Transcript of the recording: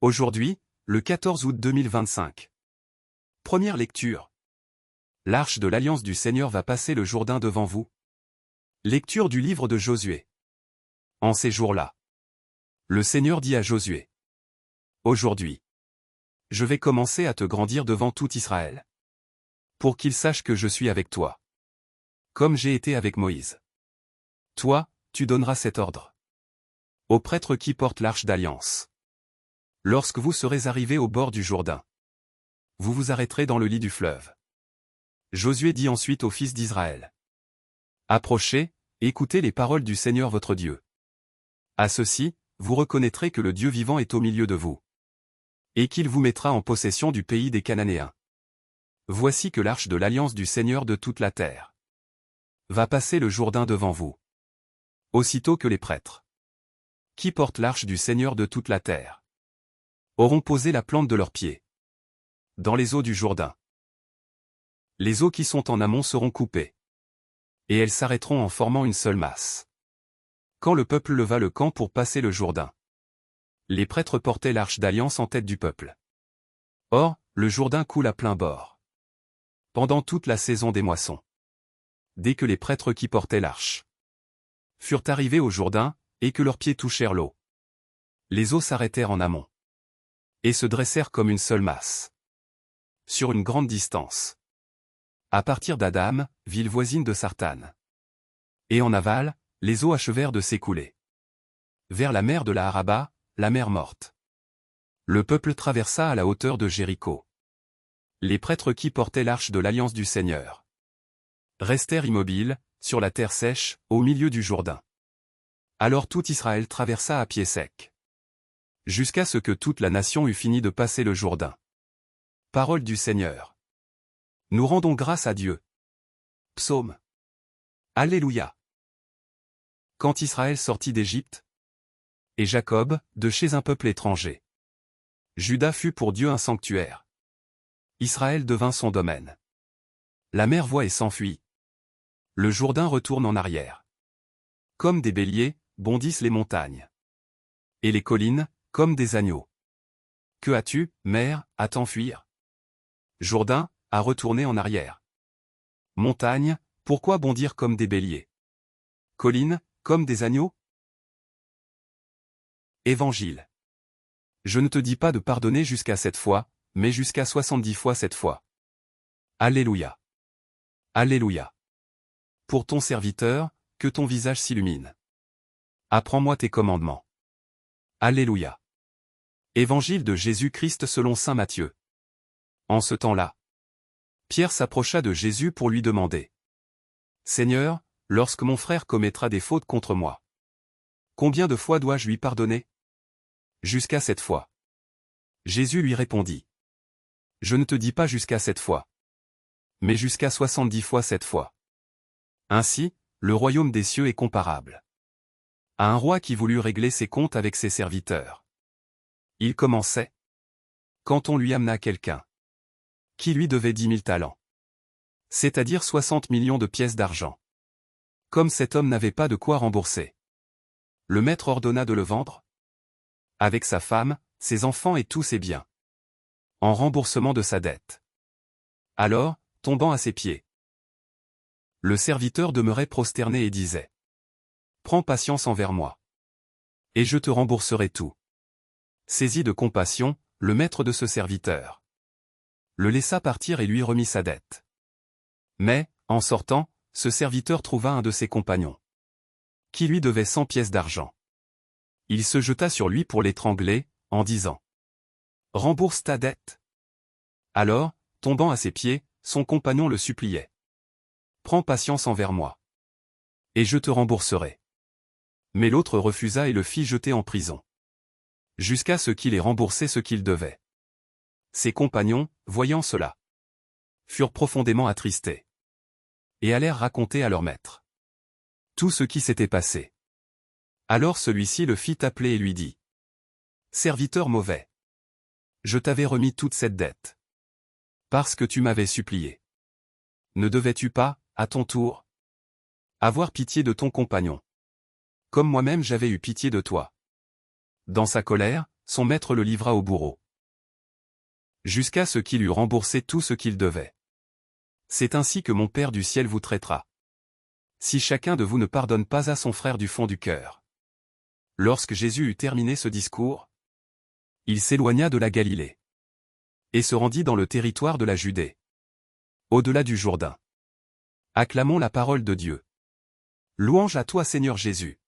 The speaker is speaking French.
Aujourd'hui, le 14 août 2025. Première lecture. L'arche de l'Alliance du Seigneur va passer le Jourdain devant vous. Lecture du livre de Josué. En ces jours-là, le Seigneur dit à Josué: Aujourd'hui, je vais commencer à te grandir devant tout Israël, pour qu'ils sachent que je suis avec toi, comme j'ai été avec Moïse. Toi, tu donneras cet ordre aux prêtres qui portent l'arche d'alliance. Lorsque vous serez arrivés au bord du Jourdain, vous vous arrêterez dans le lit du fleuve. Josué dit ensuite aux fils d'Israël: Approchez, écoutez les paroles du Seigneur votre Dieu. À ceci, vous reconnaîtrez que le Dieu vivant est au milieu de vous, et qu'il vous mettra en possession du pays des Cananéens. Voici que l'arche de l'alliance du Seigneur de toute la terre va passer le Jourdain devant vous. Aussitôt que les prêtres, qui portent l'arche du Seigneur de toute la terre, auront posé la plante de leurs pieds dans les eaux du Jourdain, les eaux qui sont en amont seront coupées, et elles s'arrêteront en formant une seule masse. Quand le peuple leva le camp pour passer le Jourdain, les prêtres portaient l'arche d'alliance en tête du peuple. Or, le Jourdain coule à plein bord pendant toute la saison des moissons. Dès que les prêtres qui portaient l'arche furent arrivés au Jourdain, et que leurs pieds touchèrent l'eau, les eaux s'arrêtèrent en amont, et se dressèrent comme une seule masse, sur une grande distance, à partir d'Adam, ville voisine de Sartane. Et en aval, les eaux achevèrent de s'écouler vers la mer de la Araba, la mer morte. Le peuple traversa à la hauteur de Jéricho. Les prêtres qui portaient l'arche de l'alliance du Seigneur restèrent immobiles, sur la terre sèche, au milieu du Jourdain. Alors tout Israël traversa à pied sec, jusqu'à ce que toute la nation eût fini de passer le Jourdain. Parole du Seigneur. Nous rendons grâce à Dieu. Psaume. Alléluia. Quand Israël sortit d'Égypte, et Jacob, de chez un peuple étranger, Juda fut pour Dieu un sanctuaire. Israël devint son domaine. La mer voit et s'enfuit. Le Jourdain retourne en arrière. Comme des béliers, bondissent les montagnes. Et les collines, comme des agneaux. Que as-tu, mer, à t'enfuir? Jourdain, à retourner en arrière. Montagne, pourquoi bondir comme des béliers? Collines, comme des agneaux? Évangile. Je ne te dis pas de pardonner jusqu'à 7 fois, mais jusqu'à 70 fois 7 fois. Alléluia. Alléluia. Pour ton serviteur, que ton visage s'illumine. Apprends-moi tes commandements. Alléluia. Évangile de Jésus-Christ selon saint Matthieu. En ce temps-là, Pierre s'approcha de Jésus pour lui demander: Seigneur, lorsque mon frère commettra des fautes contre moi, combien de fois dois-je lui pardonner? Jusqu'à 7 fois. Jésus lui répondit: Je ne te dis pas jusqu'à 7 fois, mais jusqu'à 70 fois 7 fois. Ainsi, le royaume des cieux est comparable à un roi qui voulut régler ses comptes avec ses serviteurs. Il commençait quand on lui amena quelqu'un qui lui devait 10 000 talents, c'est-à-dire 60 millions de pièces d'argent. Comme cet homme n'avait pas de quoi rembourser, le maître ordonna de le vendre, avec sa femme, ses enfants et tous ses biens, en remboursement de sa dette. Alors, tombant à ses pieds, le serviteur demeurait prosterné et disait: Prends patience envers moi, et je te rembourserai tout. Saisi de compassion, le maître de ce serviteur le laissa partir et lui remit sa dette. Mais, en sortant, ce serviteur trouva un de ses compagnons qui lui devait 100 pièces d'argent. Il se jeta sur lui pour l'étrangler, en disant: Rembourse ta dette. Alors, tombant à ses pieds, son compagnon le suppliait: Prends patience envers moi, et je te rembourserai. Mais l'autre refusa et le fit jeter en prison, jusqu'à ce qu'il ait remboursé ce qu'il devait. Ses compagnons, voyant cela, furent profondément attristés, et allèrent raconter à leur maître tout ce qui s'était passé. Alors celui-ci le fit appeler et lui dit: Serviteur mauvais, je t'avais remis toute cette dette, parce que tu m'avais supplié. Ne devais-tu pas, à ton tour, avoir pitié de ton compagnon, comme moi-même j'avais eu pitié de toi? Dans sa colère, son maître le livra au bourreau. Jusqu'à ce qu'il eût remboursé tout ce qu'il devait. C'est ainsi que mon Père du ciel vous traitera. Si chacun de vous ne pardonne pas à son frère du fond du cœur. Lorsque Jésus eut terminé ce discours, il s'éloigna de la Galilée et se rendit dans le territoire de la Judée, au-delà du Jourdain. Acclamons la parole de Dieu. Louange à toi Seigneur Jésus.